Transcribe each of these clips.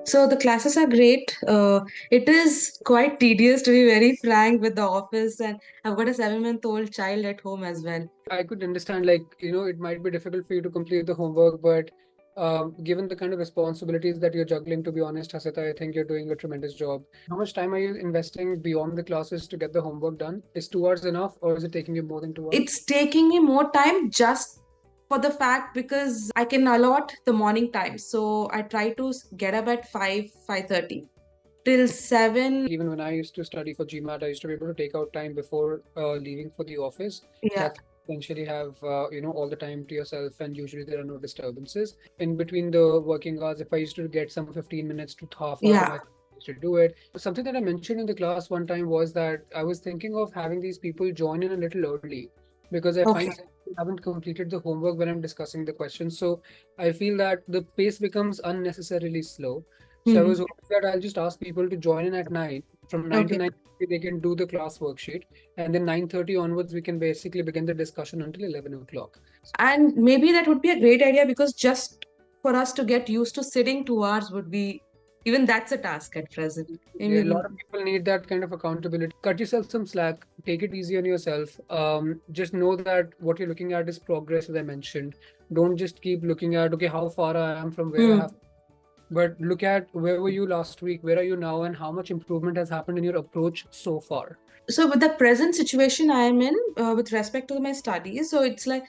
So the classes are great. It is quite tedious, to be very frank, with the office, and I've got a 7-month-old child at home as well. I could understand, like, it might be difficult for you to complete the homework, but given the kind of responsibilities that you're juggling, to be honest, Hasitha, I think you're doing a tremendous job. How much time are you investing beyond the classes to get the homework done? Is 2 hours enough, or is it taking you more than 2 hours? It's taking me more time just for the fact because I can allot the morning time. So I try to get up at 5:30 till 7. Even when I used to study for GMAT, I used to be able to take out time before leaving for the office. Yeah. That's essentially have all the time to yourself, and usually there are no disturbances in between the working hours. If I used to get some 15 minutes to half hour, Yeah. I used to do it. Something that I mentioned in the class one time was that I was thinking of having these people join in a little early, because I find Okay. I haven't completed the homework when I'm discussing the questions. So I feel that the pace becomes unnecessarily slow. So I was hoping that I'll just ask people to join in at 9. From 9 to Okay. 9:30, they can do the class worksheet. And then 9:30 onwards, we can basically begin the discussion until 11 o'clock. And maybe that would be a great idea because just for us to get used to sitting 2 hours would be, even that's a task at present. Yeah, a Maybe. lot of people need that kind of accountability. Cut yourself some slack, take it easy on yourself. Just know that what you're looking at is progress, as I mentioned. Don't just keep looking at, okay, how far I am from where I have, but look at where were you last week, where are you now, and how much improvement has happened in your approach so far. So with the present situation I am in, with respect to my studies, so it's like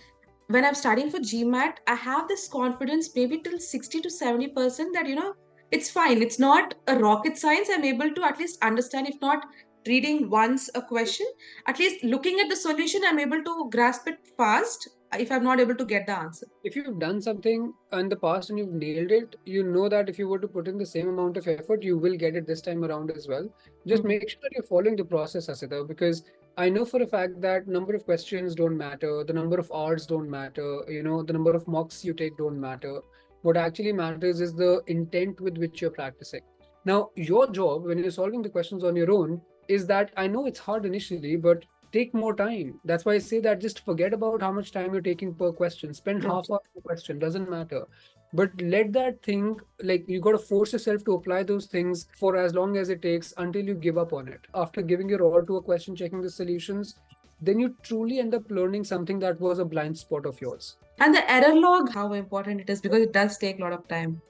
when I'm studying for GMAT, I have this confidence maybe till 60 to 70% that, it's fine. It's not a rocket science. I'm able to at least understand, if not reading once a question, at least looking at the solution, I'm able to grasp it fast if I'm not able to get the answer. If you've done something in the past and you've nailed it, you know that if you were to put in the same amount of effort, you will get it this time around as well. Just make sure that you're following the process, Hasitha, because I know for a fact that number of questions don't matter, the number of hours don't matter, the number of mocks you take don't matter. What actually matters is the intent with which you're practicing. Now, your job when you're solving the questions on your own is that I know it's hard initially, but take more time. That's why I say that just forget about how much time you're taking per question. Spend half hour per question, doesn't matter. But let that thing, like, you got to force yourself to apply those things for as long as it takes until you give up on it. After giving your all to a question, checking the solutions, then you truly end up learning something that was a blind spot of yours. And the error log, how important it is, because it does take a lot of time.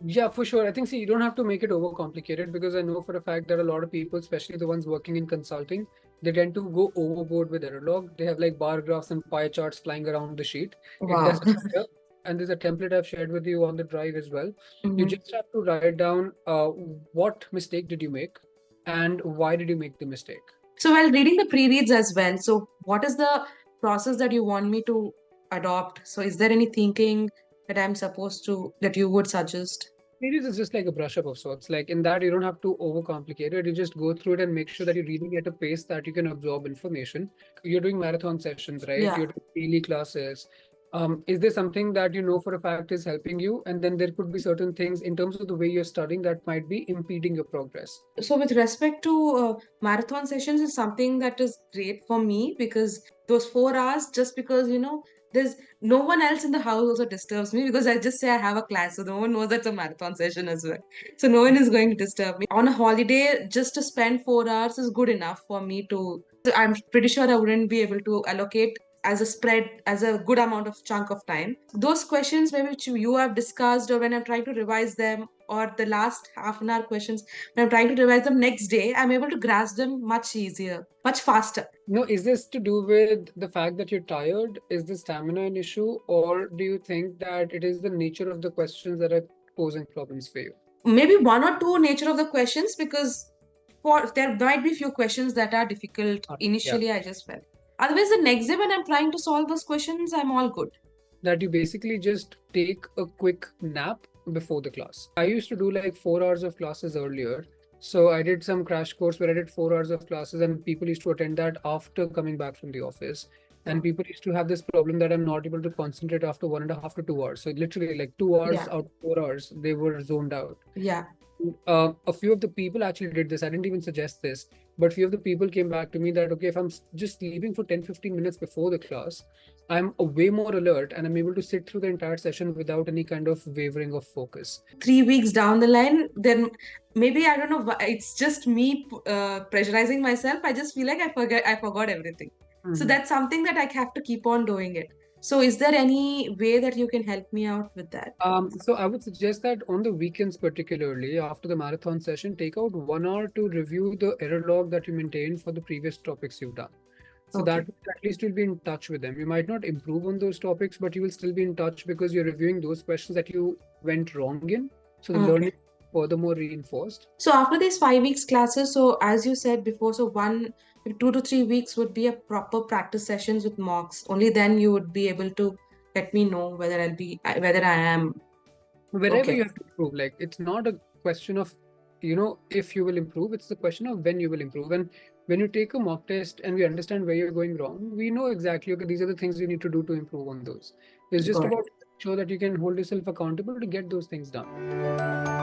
Yeah, for sure. I think, see, you don't have to make it overcomplicated, because I know for a fact that a lot of people, especially the ones working in consulting, they tend to go overboard with error log. They have like bar graphs and pie charts flying around the sheet. It Wow. doesn't matter. And there's a template I've shared with you on the drive as well. You just have to write down what mistake did you make and why did you make the mistake. So while reading the pre-reads as well, so what is the process that you want me to adopt? So is there any thinking that you would suggest? Series is just like a brush up of sorts. Like in that, you don't have to overcomplicate it. You just go through it and make sure that you're reading at a pace that you can absorb information. You're doing marathon sessions, right? Yeah. You're doing daily classes. Is there something that you know for a fact is helping you? And then there could be certain things in terms of the way you're studying that might be impeding your progress. So with respect to marathon sessions is something that is great for me because those 4 hours, just because, there's no one else in the house also disturbs me because I just say I have a class. So no one knows that's a marathon session as well. So no one is going to disturb me. On a holiday, just to spend 4 hours is good enough for me to. So I'm pretty sure I wouldn't be able to allocate as a spread, as a good amount of chunk of time. Those questions maybe which you have discussed, or when I'm trying to revise them, or the last half an hour questions, when I'm trying to revise them next day, I'm able to grasp them much easier, much faster. No, is this to do with the fact that you're tired? Is the stamina an issue? Or do you think that it is the nature of the questions that are posing problems for you? Maybe one or two nature of the questions, because there might be few questions that are difficult initially. Yeah. I just felt. Otherwise, the next day when I'm trying to solve those questions, I'm all good. That you basically just take a quick nap before the class. I used to do like 4 hours of classes earlier. So I did some crash course where I did 4 hours of classes, and people used to attend that after coming back from the office. And people used to have this problem that I'm not able to concentrate after 1.5 to 2 hours. So literally like 2 hours out of 4 hours, they were zoned out. Yeah. A few of the people actually did this. I didn't even suggest this, but few of the people came back to me that, okay, if I'm just sleeping for 10-15 minutes before the class, I'm a way more alert and I'm able to sit through the entire session without any kind of wavering of focus. 3 weeks down the line, then maybe I don't know. It's just me pressurizing myself. I just feel like I forgot everything. So Mhm. that's something that I have to keep on doing it. So is there any way that you can help me out with that? So I would suggest that on the weekends, particularly after the marathon session, take out 1 hour to review the error log that you maintained for the previous topics you've done. So that Okay. at least you'll be in touch with them. You might not improve on those topics, but you will still be in touch because you're reviewing those questions that you went wrong in. So the Okay. learning is furthermore reinforced. So after these 5 weeks classes, so as you said before, so 2 to 3 weeks would be a proper practice sessions with mocks. Only then you would be able to let me know whether I am Wherever okay. you have to improve, like it's not a question of, if you will improve, it's the question of when you will improve. And when you take a mock test and we understand where you're going wrong, we know exactly, okay, these are the things you need to do to improve on those. It's just Got it. about sure that you can hold yourself accountable to get those things done.